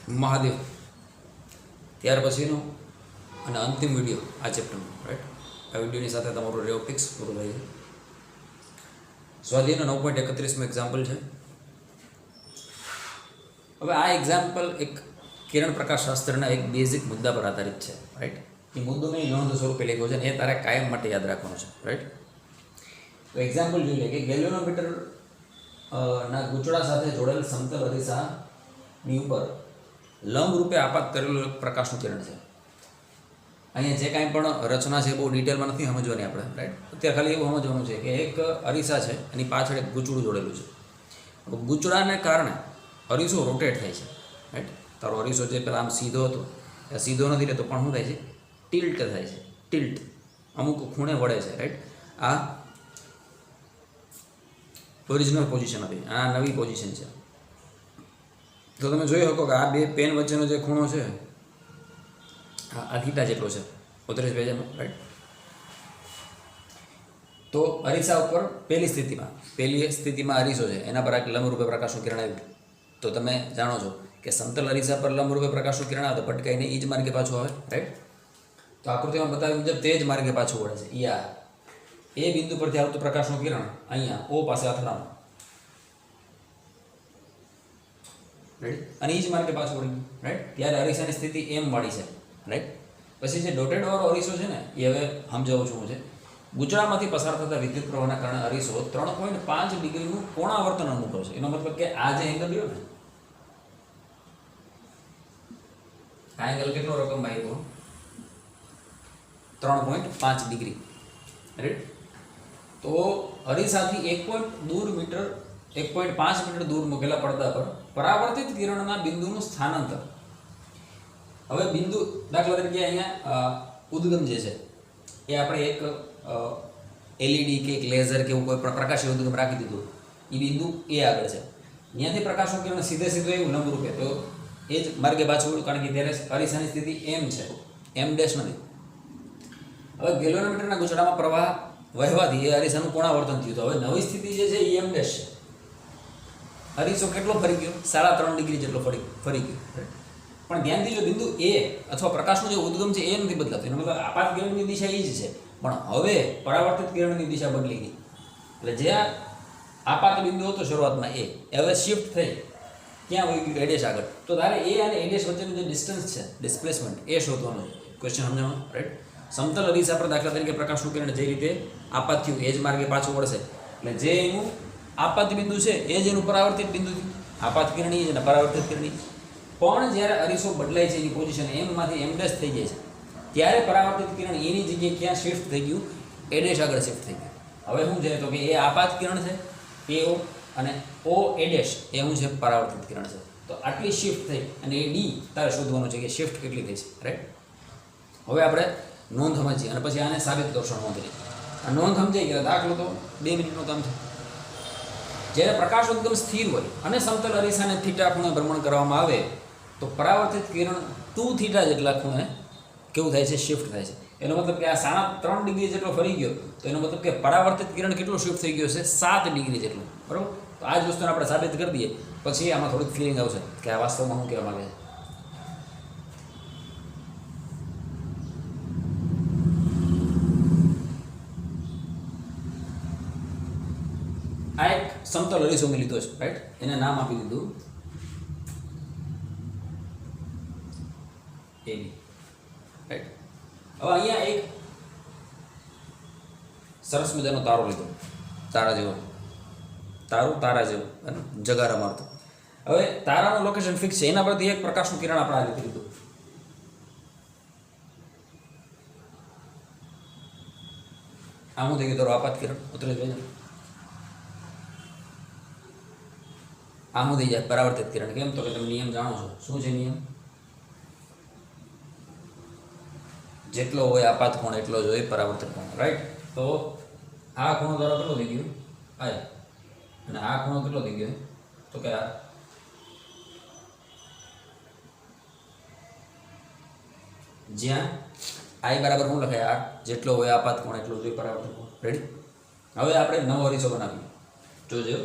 મહાદેવ ત્યાર પછીનો અને અંતિમ વિડીયો આ ચેપ્ટરનો, રાઈટ. આ વિડીયોની સાથે તમારું રેઓપ્ટિક્સ પૂરું થાય છે. સ્વાધ્યાયનો 9.31માં એક્ઝામ્પલ છે. હવે આ એક્ઝામ્પલ એક કિરણ પ્રકાશ શાસ્ત્રના એક બેઝિક મુદ્દા પર આધારિત છે, રાઈટ. એ મુદ્દો મેં નોંધ સ્વરૂપે લખ્યો છે અને એ તારે કાયમ માટે યાદ રાખવાનો છે, રાઈટ. તો એક્ઝામ્પલ જોઈ લે કે ગેલ્વેનોમીટર ના ગૂંચળા સાથે જોડેલ સમતલ અરીસાની ઉપર લંબ રૂપે આપાત કરેલું પ્રકાશનું કિરણ છે. અહીંયા જે કાંઈ પણ રચના છે બહુ ડિટેલમાં નથી સમજવાની આપણે, રાઈટ. અત્યારે ખાલી એવું સમજવાનું છે કે એક અરીસા છે, એની પાછળ એક ગૂંચળું જોડેલું છે. ગૂંચળાને કારણે અરીસો રોટેટ થાય છે, રાઈટ. તારો અરીસો જે પહેલાં આમ સીધો હતો એ સીધો નથી રહેતો, પણ શું થાય છે? ટિલ્ટ થાય છે. ટિલ્ટ અમુક ખૂણે વળે છે, રાઈટ. આ ઓરિજિનલ પોઝિશન હતી, આ નવી પોઝિશન છે. તો તમે જોઈ શકો કે આ બે પેન વચ્ચેનો જે ખૂણો છે આ થીટા જેટલો છે 32 પેજમાં, રાઈટ. તો અરીસા ઉપર પહેલી સ્થિતિમાં અરીસો છે, એના પર આ લંબરૂપે પ્રકાશનું કિરણ આવ્યું. તો તમે જાણો છો કે સમતલ અરીસા પર લંબરૂપે પ્રકાશનું કિરણ આવે તો ભટકાઈને એ જ માર્ગે પાછું આવે, રાઈટ. તો આકૃતિમાં બતાવ્યા મુજબ તે જ માર્ગે પાછું વળે છે. યા એ બિંદુ પરથી આવતું પ્રકાશનું કિરણ અહીંયા ઓ પાસે અથડાણું, રાઈટ. અને એ જ માર્ગે પાછું વળી ગયું, રાઈટ. ત્યારે અરીસાની સ્થિતિ એમ વાળી છે, રાઈટ. પછી જે ડોટેડ વાળો અરીસો છે ને એ હવે સમજાવું છું હું છે. ગૂંચળામાંથી પસાર થતા વિદ્યુત પ્રવાહના કારણે અરીસો 3.5 ડિગ્રીનું કોણાવર્તન અનુભવે છે. એનો મતલબ કે આ જે એંગલ રહ્યો ને, આ એંગલ કેટલો રકમ આવ્યો? 3.5 ડિગ્રી, રાઈટ. તો અરીસાથી 1.5 મીટર દૂર મૂકેલા પડદા પર પરાવર્તિત કિરણના બિંદુનું સ્થાનાંતર. હવે બિંદુ દાખલા તરીકે અહીંયા ઉદ્ગમ જે છે એ આપણે એક એલઈડી કે એક લેઝર કે એવું કોઈ પણ પ્રકાશી ઉદ્ગમ રાખી દીધું, એ બિંદુ એ આગળ છે. ત્યાંથી પ્રકાશનું કિરણ સીધે એવું લંબરૂપે તો એ જ માર્ગે પાછું વળ્યું, કારણ કે ત્યારે અરીસાની સ્થિતિ એમ છે, એમ ડેશ નથી. હવે ગેલ્વેનોમીટરના ગૂંચળામાં પ્રવાહ વહેવાથી એ અરીસાનું કોણાવર્તન થયું. તો હવે નવી સ્થિતિ જે છે એ એમ ડેશ છે. અરીસો કેટલો ફરી ગયો? 3.5 ડિગ્રી જેટલો ફરી ગયો. પણ ધ્યાનથી જો બિંદુ એ અથવા પ્રકાશનો જે ઉદ્ગમ છે એ નથી બદલાતો. એનો મતલબ આપાત કિરણની દિશા એ જ છે, પણ હવે પરાવર્તિત કિરણની દિશા બદલી ગઈ. એટલે જે આપાત બિંદુ હતો શરૂઆતમાં એ હવે શિફ્ટ થઈ ક્યાં વહી ગયું? એડેશ આગળ. તો તારે એ અને એડેશ વચ્ચેનું જે ડિસ્ટન્સ છે, ડિસ્પ્લેસમેન્ટ, એ શોધવાનું છે. ક્વેશ્ચન સમજાવવાનું, રાઈટ. સમતલ અરીસા પર દાખલા તરીકે પ્રકાશનું કિરણ જે રીતે આપાત થયું એ જ માર્ગે પાછું વળશે. એટલે જે એનું આપાત બિંદુ છે એ જ એનું પરાવર્તિત બિંદુ થયું. આપાત કિરણી છે ને પરાવર્તિત કિરણી. પણ જ્યારે અરીસો બદલાય છે એની પોઝિશન એમમાંથી એમ ડેશ થઈ જાય છે, ત્યારે પરાવર્તિત કિરણ એની જગ્યાએ ક્યાં શિફ્ટ થઈ ગયું? એ ડેશ આગળ શિફ્ટ થઈ ગયું. હવે શું છે તો કે એ આપાત કિરણ છે PO અને O એ ડેશ એ શું છે? પરાવર્તિત કિરણ છે. તો આટલી શિફ્ટ થઈ અને એ ડી તારે શોધવાનું છે કે શિફ્ટ કેટલી થઈ છે, રાઈટ. હવે આપણે નોંધ સમજીએ અને પછી આને સાબિત કરશો. આ નોંધ સમજાઈ ગયા, દાખલો તો 2 મિનિટનું કામ છે. જ્યારે પ્રકાશ ઉદ્ગમ સ્થિર હોય અને સમતલ અરીસાને થીટા ખૂણે ભ્રમણ કરવામાં આવે તો પરાવર્તિત કિરણ 2 થીટા જેટલા ખૂણે કેવું થાય છે? શિફ્ટ થાય છે. એનો મતલબ કે આ 3.5 ડિગ્રી જેટલો ફરી ગયો, તો એનો મતલબ કે પરાવર્તિત કિરણ કેટલું શિફ્ટ થઈ ગયો છે? 7 ડિગ્રી જેટલું, બરાબર. તો આ જ વસ્તુને આપણે સાબિત કરી દઈએ, પછી આમાં થોડીક ફિલિંગ આવશે કે આ વાસ્તવમાં શું કહેવા માંગે છે. આ એક સમતલ અરીસો મેં લીધો છે, રાઈટ. એને નામ આપી દીધું AB, રાઈટ. હવે અહીંયા એક સરસ મજાનો તારો લીધો, તારા જેવો અને જગારા મારતો. હવે તારાનું લોકેશન ફિક્સ છે, એના પરથી એક પ્રકાશનું કિરણ આપણે આ રીતે લીધું. આમ થઈ ગયું તારો આપાત કિરણ ઉતરે જ. આમ થઈ જાય પરાવર્તિત કિરણ. કેમ? તો કે તમે નિયમ જાણો છો. શું છે નિયમ? જેટલો હોય આપાત કોણ એટલો જ હોય પરાવર્તિત કોણ, રાઈટ. તો આ ખૂણો ધારો કેટલો થઈ ગયો? આ. અને આ ખૂણો કેટલો થઈ ગયો? તો કે આ. જ્યાં I બરાબર શું લખાય? R. જેટલો હોય આપાત કોણ એટલો જ હોય પરાવર્તિત કોણ, રેડી. હવે આપણે નવો અરીસો બનાવીએ. જોજો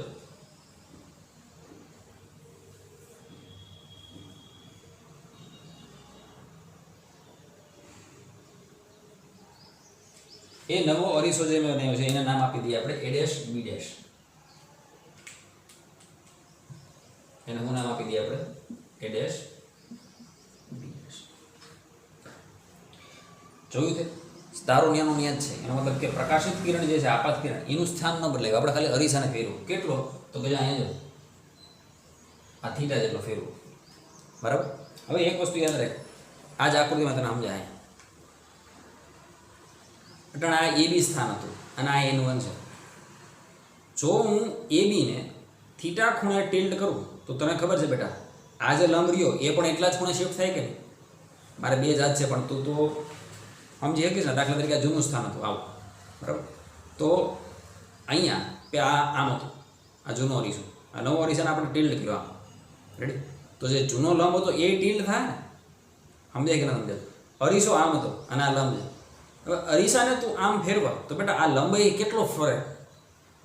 એ નવો અરીસો જે મેં બનાવ્યો છે એના નામ આપી દઈએ આપણે એ ડેશ બી ડેશ. એને હું નામ આપી દઈએ આપણે એ ડેશ બી ડેશ. જોયું છે તારો ન્યાનો ન્યા જ છે. એનો મતલબ કે પ્રકાશિત કિરણ જે છે આપાત કિરણ એનું સ્થાન ન બદલાય. આપણે ખાલી અરીસાને ફેરવું. કેટલો? તો કે અહીંયા જો આ થીટા જેટલો ફેરવું. બરાબર. હવે એક વસ્તુ યાદ રાખ, આ જ આકૃતિમાં તને સમજાય. એટલે આ એ બી સ્થાન હતું અને આ N1 છે. જો હું એ બીને થીટા ખૂણે ટિલ્ટ કરું તો તને ખબર છે બેટા આ જે લંબ રહ્યો એ પણ એટલા જ ખૂણે શિફ્ટ થાય કે નહીં? મારે બે જાત છે પણ તું તો સમજી શકીશ ને. દાખલા તરીકે આ જૂનું સ્થાન હતું આવું, બરાબર. તો અહીંયા આ આમ હતું, આ જૂનો અરીસો, આ નવો અરીસાને આપણે ટિલ્ડ કર્યો આમ. રેડી? તો જે જૂનો લંબ હતો એ ટિલ્ડ થાય ને, સમજાય કે ના સમજાય? અરીસો આમ હતો અને આ લંબ છે. હવે અરીસાને તું આમ ફેરવા તો બેટા આ લંબ એ કેટલો ફરે?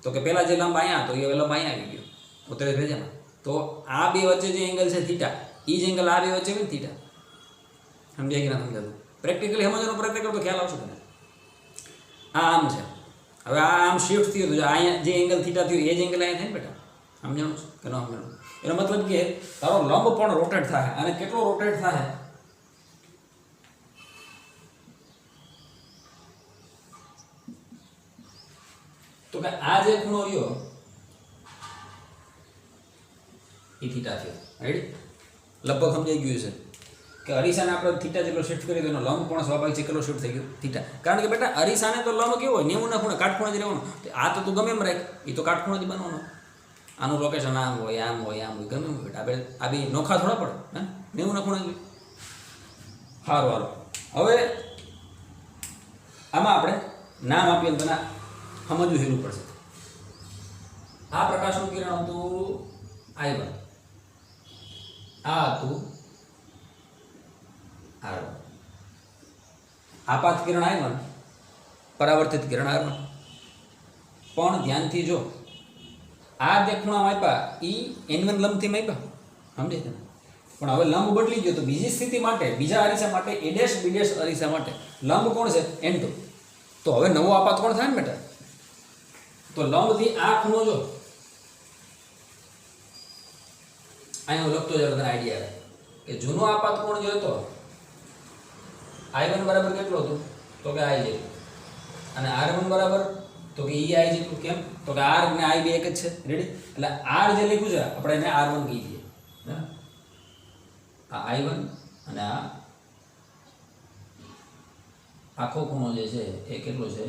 તો કે પહેલાં જે લંબ અહીંયા હતો એ લંબ અહીંયા આવી ગયો ઉત્તરે ભેજામાં. તો આ બે વચ્ચે જે એંગલ છે થીટા, એ જ એંગલ આ બે વચ્ચે હોય ને થીટા. સમજાય કે ના સમજાતું? પ્રેક્ટિકલી સમજવાનો પ્રયત્ન કરો તો ખ્યાલ આવશે તને. આ આમ છે, હવે આ આમ શિફ્ટ થયું તો અહીંયા જે એંગલ થીટા થયું એ જ એંગલ અહીંયા થાય ને બેટા. સમજાણું કે ન સમજાણું? એનો મતલબ કે તારો લંબ પણ રોટેટ થાય. અને કેટલો રોટેટ થાય? તો કે આ જે ખૂણો રહ્યો એ થીટા થયો. રાઈટ? લગભગ સમજાઈ ગયું છે કે અરીસાને આપણે થીટા જેટલો શિફ્ટ કરીએ તો એનો લંબ પણ સ્વાભાવિક છે કેટલો શિફ્ટ થઈ ગયો? થીટા. કારણ કે બેટા અરીસાને તો લંબ કેવો હોય? 90 ના ખૂણે, કાટખૂણે જ રહેવાનો. આ તો તું ગમે એમ રાખ, એ તો કાટખૂણે જ બનવાનો. આનું લોકેશન આમ હોય, આમ હોય, આમ હોય, ગમે એમ બેટા. આપણે આ બી નોખા થોડા પડે. હે? 90 ના ખૂણે જ. સારું, હાલો હવે આમાં આપણે નામ આપીએ તને સમજવું હેરું પડશે. આ પ્રકાશનું કિરણ હતું I1, આ હતું R1. આપાત કિરણ I1, પરાવર્તિત કિરણ R1. પણ ધ્યાનથી જો આ જે ખૂણા માપ્યા એ N1 લંબથી માપ્યા, સમજે છે? પણ હવે લંબ બદલી ગયો તો બીજી સ્થિતિ માટે, બીજા અરીસા માટે, A ડેશ B ડેશ અરીસા માટે લંબ કોણ છે? N2. તો હવે નવો આપાત કોણ થાય ને બેટા? તો લંબથી આ ખૂણો જો અહીંયા હું લખતો જરા તને આઈડિયા આવે કે જૂનો આપાત કોણ જે હતો I1 બરાબર કેટલો હતો? તો કે I જેટલું. અને R1 બરાબર તો કે I જેટલું. કેમ? તો કે R અને I બે એક જ છે. રેડી? એટલે R જે લખ્યું છે આપણે એને R1 કહી દઈએ. આ I1 અને આ આખો ખૂણો જે છે એ કેટલો છે?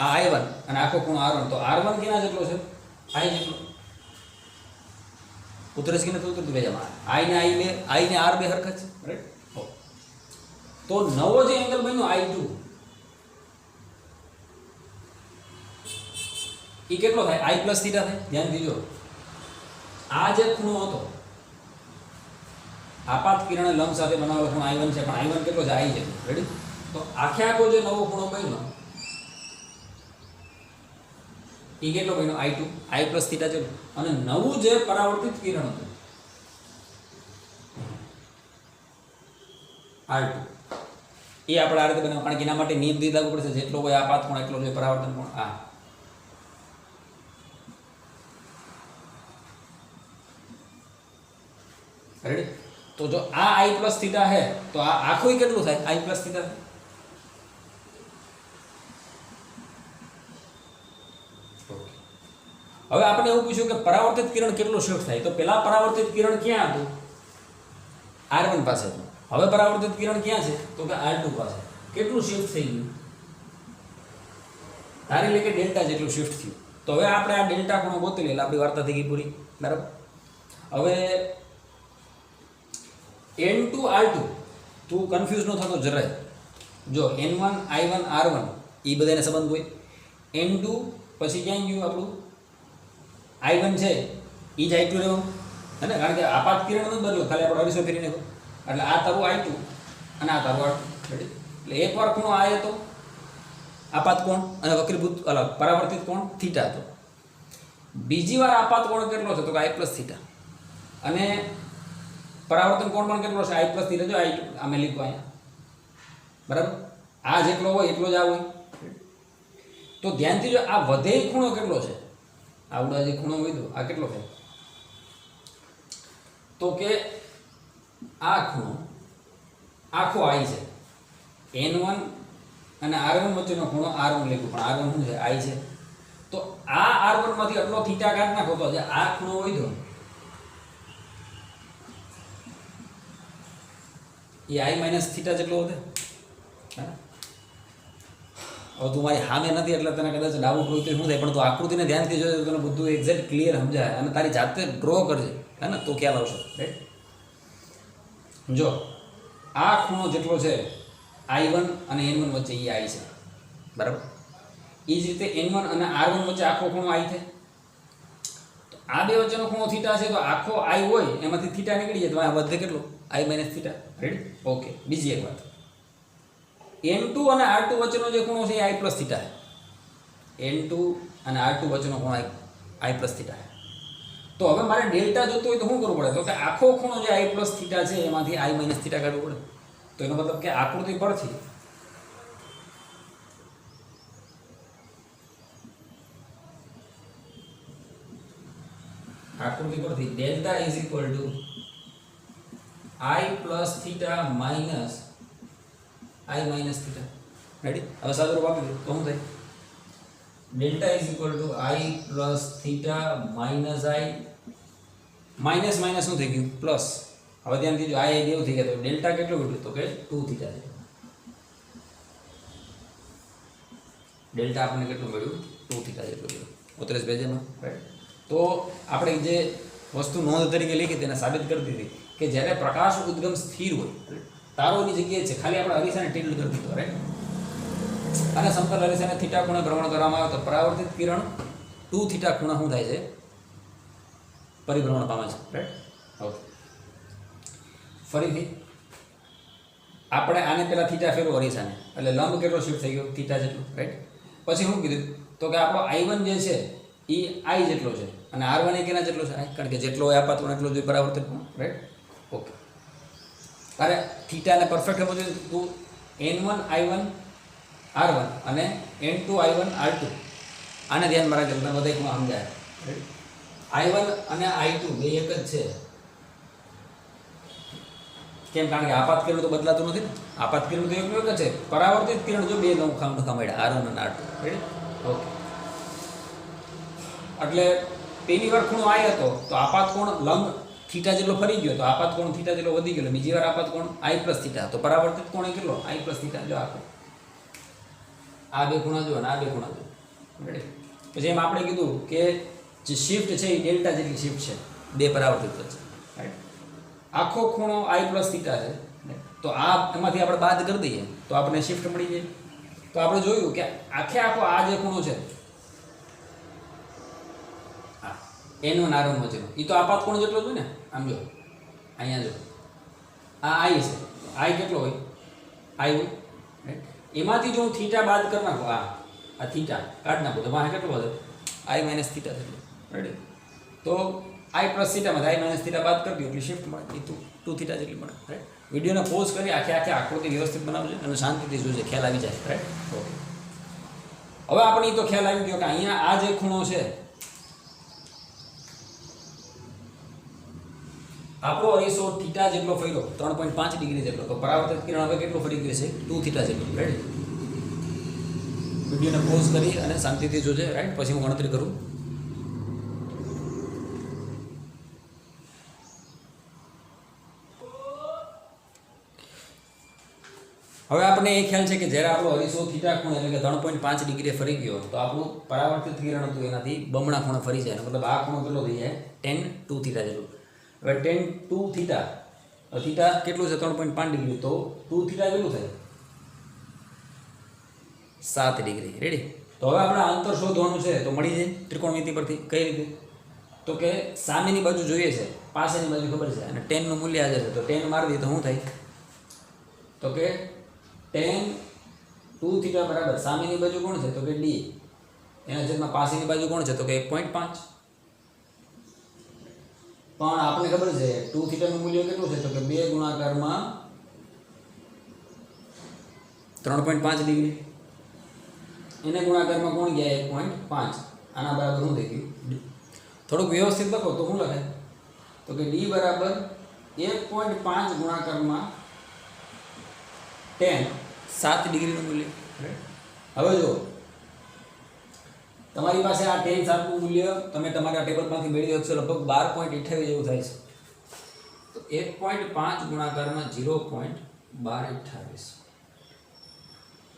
આ I1 અને આખો ખૂણો R1. તો R1 કેના જેટલો છે? I જેટલો. ઉતરે છે કે નથી ઉતરતું? બેજામાં I ને R બે હરખા છે. રાઈટ? તો નવો જે એંગલ બન્યો I2 એ કેટલો થાય? I પ્લસ થીટા થાય. ધ્યાન દીજો, આ જે ખૂણો હતો આપાત કિરણ લંબ સાથે બનાવેલો ખૂણો I1 છે, પણ I1 કેટલો છે? I છે. રેડી? તો આખે આખો જે નવો ખૂણો બન્યો એ કેટલો બન્યો? I2, I પ્લસ થીટા છે. અને નવું જે પરાવર્તિત કિરણ હતું R2 એ આપણે આ રીતે બનાવ. કારણ કે એના માટે નિયમ થી લાગુ પડશે, જેટલો હોય આપાત કોણ એટલો હોય પરાવર્તન કોણ. આ રેડી? તો જો આ I પ્લસ થીટા હે તો આ આખું કેટલું થાય? I plus theta. હવે આપણે એવું પૂછ્યું કે પરાવર્તિત કિરણ કેટલું શિફ્ટ થાય? તો પેલા પરાવર્તિત કિરણ ક્યાં હતું? R1 પાસે હતું. હવે પરાવર્તિત કિરણ ક્યાં છે? તો કે R2 પાસે. કેટલું શિફ્ટ થઈ ગયું? ધારી લે કે ડેલ્ટા જેટલું શિફ્ટ થયું. તો હવે આપણે આ ડેલ્ટા ખૂણો ગોતી લઈએ. આપણી વાર્તા થઈ ગઈ પૂરી. બરાબર? હવે N2 R2 તું કન્ફ્યુઝ ન થતો જરાય. જો N1 I1 R1 એ બધાને સંબંધ હોય. N2 પછી ક્યાં ગયું આપણું? I1 છે એ જ I2 રહેવાનું હે ને? કારણ કે આપાત કિરણ નથી બદલો, ખાલી આપણે અરીસો ફેરીને. એટલે આ તારું I2 અને આ તારું R2. રેડી? એટલે એકવાર ખૂણો આ હતો આપાત કોણ અને વક્રીભૂત અલગ પરાવર્તિત કોણ થીટા હતો. બીજી વાર આપાત કોણ કેટલો છે? તો કે I પ્લસ થીટા. અને પરાવર્તન કોણ પણ કેટલો છે? I plus theta. જો I2 અમે લીધું અહીંયા. બરાબર? આ જેટલો હોય એટલો જ આ હોય. તો ધ્યાનથી જો આ વધે ખૂણો કેટલો છે, આવડા જે ખૂણો વધ્યો આ કેટલો થાય, તો કે આ ખૂણો આખો આઈ છે. n1 અને r1 વચ્ચેનો ખૂણો r1 લખ્યું, પણ r1 શું છે, આઈ છે. તો આ r1 માંથી આટલો થીટા કાઢ નાખો તો જે આ ખૂણો વધ્યો એ i માઇનસ થીટા જેટલો વધે. હવે તું મારી સામે નથી એટલે તને કદાચ ડાઉટ હોય તો શું થાય, પણ તું આકૃતિને ધ્યાનથી જોજો તો તને બધું એક્ઝેક્ટ ક્લિયર સમજાય અને તારી જાતે ડ્રો કરજે, હે ને, તો ખ્યાલ આવશે. રાઈટ. જો આ ખૂણો જેટલો છે i1 અને n1 વચ્ચે એ i છે, બરાબર. એ જ રીતે n1 અને r1 વચ્ચે આખો ખૂણો i છે. તો આ બે વચ્ચેનો ખૂણો થીટા છે, તો આખો i હોય એમાંથી થીટા નીકળી જાય તો આ વધે કેટલો, i minus theta. Ready, okay. બીજી એક વાત, n2 અને r2 વચ્ચેનો જે ખૂણો છે એ i પ્લસ થીટા છે. n2 અને r2 વચ્ચેનો ખૂણો i પ્લસ થીટા છે. તો હવે મારે ડેલ્ટા જોતો હોય તો શું કરવું પડે, તો કે આખો ખૂણો જે i પ્લસ થીટા છે એમાંથી i માઇનસ થીટા કાઢવું પડે. તો એનો મતલબ કે આકૃતિ પરથી delta is equal to i plus theta minus i minus theta. Ready. હવે સાદું રૂપ આપી દો તો શું થાય, delta is equal to i plus theta minus i, minus minus શું થઈ ગયું, પ્લસ. હવે ધ્યાનથી જો i દેવ થઈ ગયા તો ડેલ્ટા કેટલું કેટલું, તો કે 2 થીટા છે. ડેલ્ટા આપણને કેટલું મળ્યું, 2 થીટા જેટલું મળ્યું. 32 પેજમાં. રાઈટ. તો આપણે જે વસ્તુ નોંધ તરીકે લીધી તેને સાબિત કરી દીધી કે જ્યારે પ્રકાશ ઉદ્ગમ સ્થિર હોય, તારોની જગ્યાએ છે, ખાલી આપણે અરીસાને ટિલ્ડ કરી દીધો. રાઈટ. અને સમતલ અરીસાને થીટા ખૂણે ભ્રમણ કરવામાં આવે તો પરાવર્તિત કિરણ 2 થીટા ખૂણા શું થાય છે, પરિભ્રમણ પામે છે. રાઈટ. ઓકે. ફરીથી આપણે આને પહેલાં થીટા ફેરવો અરીસાને, એટલે લંબ કેટલો શિફ્ટ થઈ ગયો, થીટા જેટલો. રાઈટ. પછી શું કીધું, તો કે આપણો i1 જે છે એ i જેટલો છે અને r1 એ કેના જેટલો છે, i, કારણ કે જેટલો હોય આપાત એટલો જ પરાવર્તિત. રાઈટ. ઓકે. અરે થીટાને પરફેક્ટ સમજો તું n1 i1 r1 અને n2 i1 r2 આને ધ્યાનમાં રાખજો, તમને બધા એકમાં સમજાય. i1 અને i2 બે એક જ છે. કેમ, કારણ કે આપાત કિરણ તો બદલાતું નથી ને, આપાત કિરણ તો એકનું એક જ છે. પરાવર્તિત કિરણ જો બે નોખા મળ્યા r1 અને r2. રેડી. ઓકે. એટલે પહેલી વાર ખૂણો i હતો તો આપાત કોણ લંબ થીટા જેટલો ફરી ગયો, તો આપાત કોણ થીટા જેટલો વધી ગયો. બીજી વાર આપાત કોણ i પ્લસ થીટા, તો પરાવર્તિત કોણ કેટલો, i પ્લસ થીટા. જો આખો આ બે ખૂણા જો અને આ બે ખૂણા જો. રેડી. પછી એમ આપણે કીધું કે જે શિફ્ટ છે એ ડેલ્ટા જેટલી શિફ્ટ છે બે પરાવર્તિત વચ્ચે. રાઈટ. આખો ખૂણો i પ્લસ થીટા છે, તો આ એમાંથી આપણે બાદ કરી દઈએ તો આપણને શિફ્ટ મળી જાય. તો આપણે જોયું કે આખે આખો આ જે ખૂણો છે n1 r1 વચ્ચેનો એ તો આપાત કોણ જેટલો જ હોય ને. આમ જો અહીંયા જો આ i છે, i કેટલો હોય, i હોય. રાઈટ. એમાંથી જો હું થીટા બાદ કરી નાખું, આ થીટા કાઢી નાખું તો મારે કેટલો વધે, i માઇનસ થીટા જેટલો. રેડી. તો i પ્લસ થીટામાંથી i માઇનસ થીટા બાદ કરી દો એટલે શિફ્ટ મળે, એ 2 થીટા જેટલી મળે. રાઈટ. વિડીયોને પોઝ કરી આખે આકૃતિ વ્યવસ્થિત બનાવજો અને શાંતિથી જોજે, ખ્યાલ આવી જાય. રાઈટ. ઓકે. હવે આપણે એ તો ખ્યાલ આવી ગયો કે અહીંયા આ જે ખૂણો છે આપણો અરીસો થીટા જેટલો ફર્યો, 3.5 ડિગ્રી જેટલો. તો પરાવર્તિત કિરણ હવે કેટલો ફરી ગયો છે, 2 થીટા જેટલો. રાઈટ. વિડીયોને પોઝ કરી અને શાંતિથી જોજે. રાઈટ. પછી હું ગણતરી કરું. હવે આપણને એ ખ્યાલ છે કે જ્યારે આપણો અરીસો થીટા ખૂણે એટલે કે 3.5 ડિગ્રી ફરી ગયો તો આપણું પરાવર્તિત કિરણ હતું એનાથી બમણા ખૂણે ફરી જાય, મતલબ આ ખૂણો કેટલો થઈ જાય, tan 2 થીટા જેટલું. હવે tan 2 થીટા, થીટા કેટલું છે 3.5 ડિગ્રી, તો 2 થીટા કેટલું થાય 7 ડિગ્રી. રેડી. તો હવે આપણે અંતર શોધવાનું છે તો મળી જાય ત્રિકોણમિતિ પરથી. કઈ રીતે, તો કે સામેની બાજુ જોઈએ છે, પાસેની બાજુ ખબર છે અને tan નું મૂલ્ય હાજર છે, તો tan મારી દઈએ તો શું થાય, તો કે tan 2 થીટા બરાબર સામેની બાજુ કોણ છે, તો કે d, એના છેદમાં પાસેની બાજુ કોણ છે, તો કે 1.5. પણ આપણને ખબર છે 2 થીટાનું મૂલ્ય કેટલું છે, તો કે 2 ગુણાકારમાં 3.5 ડિગ્રી એને ગુણાકારમાં કોણ ગયા 1.5 આના બરાબર શું થઈ ગયું થોડુંક વ્યવસ્થિત લખો તો શું લખાય તો કે ડી બરાબર 1.5 ગુણાકારમાં tan 7 ડિગ્રીનું મૂલ્ય. હવે જો તમારી પાસે આ tan 7 નું મૂલ્ય તમે તમારા ટેબલમાંથી મેળવી શકશો લગભગ 12.28 જેવું થાય છે. તો 1.5 ગુણાકારમાં 0.1228.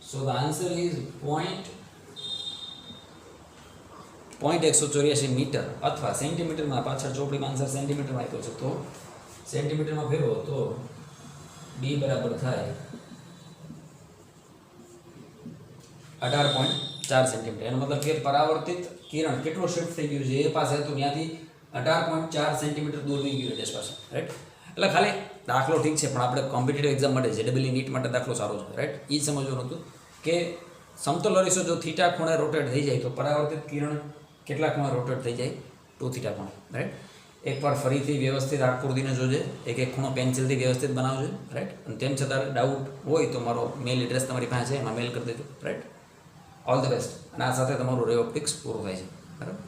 So the answer is 0.184 metre અથવા સેન્ટીમીટરમાં પાછળ ચોપડીમાં આન્સર સેન્ટીમીટરમાં આપ્યો છે તો સેન્ટીમીટરમાં ફેરવો તો ડી બરાબર થાય 18.4 સેન્ટીમીટર. એનો મતલબ કે પરાવર્તિત કિરણ કેટલો શિફ્ટ થઈ ગયું છે એ પાસે તો ત્યાંથી 18.4 સેન્ટીમીટર દૂર વહી ગયું દેશ પાસે, રાઈટ. એટલે ખાલી દાખલો ઠીક છે પણ આપણે કોમ્પિટિટિવ એક્ઝામ માટે જેડબલઈ નીટ માટે દાખલો સારો છે, રાઈટ. એ જ સમજવાનું હતું કે સમતલ અરીસો જો થીટા ખૂણે રોટેટ થઈ જાય તો પરાવર્તિત કિરણ કેટલા ખૂણે રોટેટ થઈ જાય 2 થીટા ખૂણે, રાઈટ. એકવાર ફરીથી વ્યવસ્થિત આકૃતિને જોજે, એક એક ખૂણો પેન્સિલથી વ્યવસ્થિત બનાવજો, રાઈટ. અને તેમ છતાં ડાઉટ હોય તો મારો મેલ એડ્રેસ તમારી પાસે છે એમાં મેલ કરી દેજો, રાઈટ. All the best. અને આ સાથે તમારું રે ઓપ્ટિક્સ પૂરું થાય છે, બરાબર.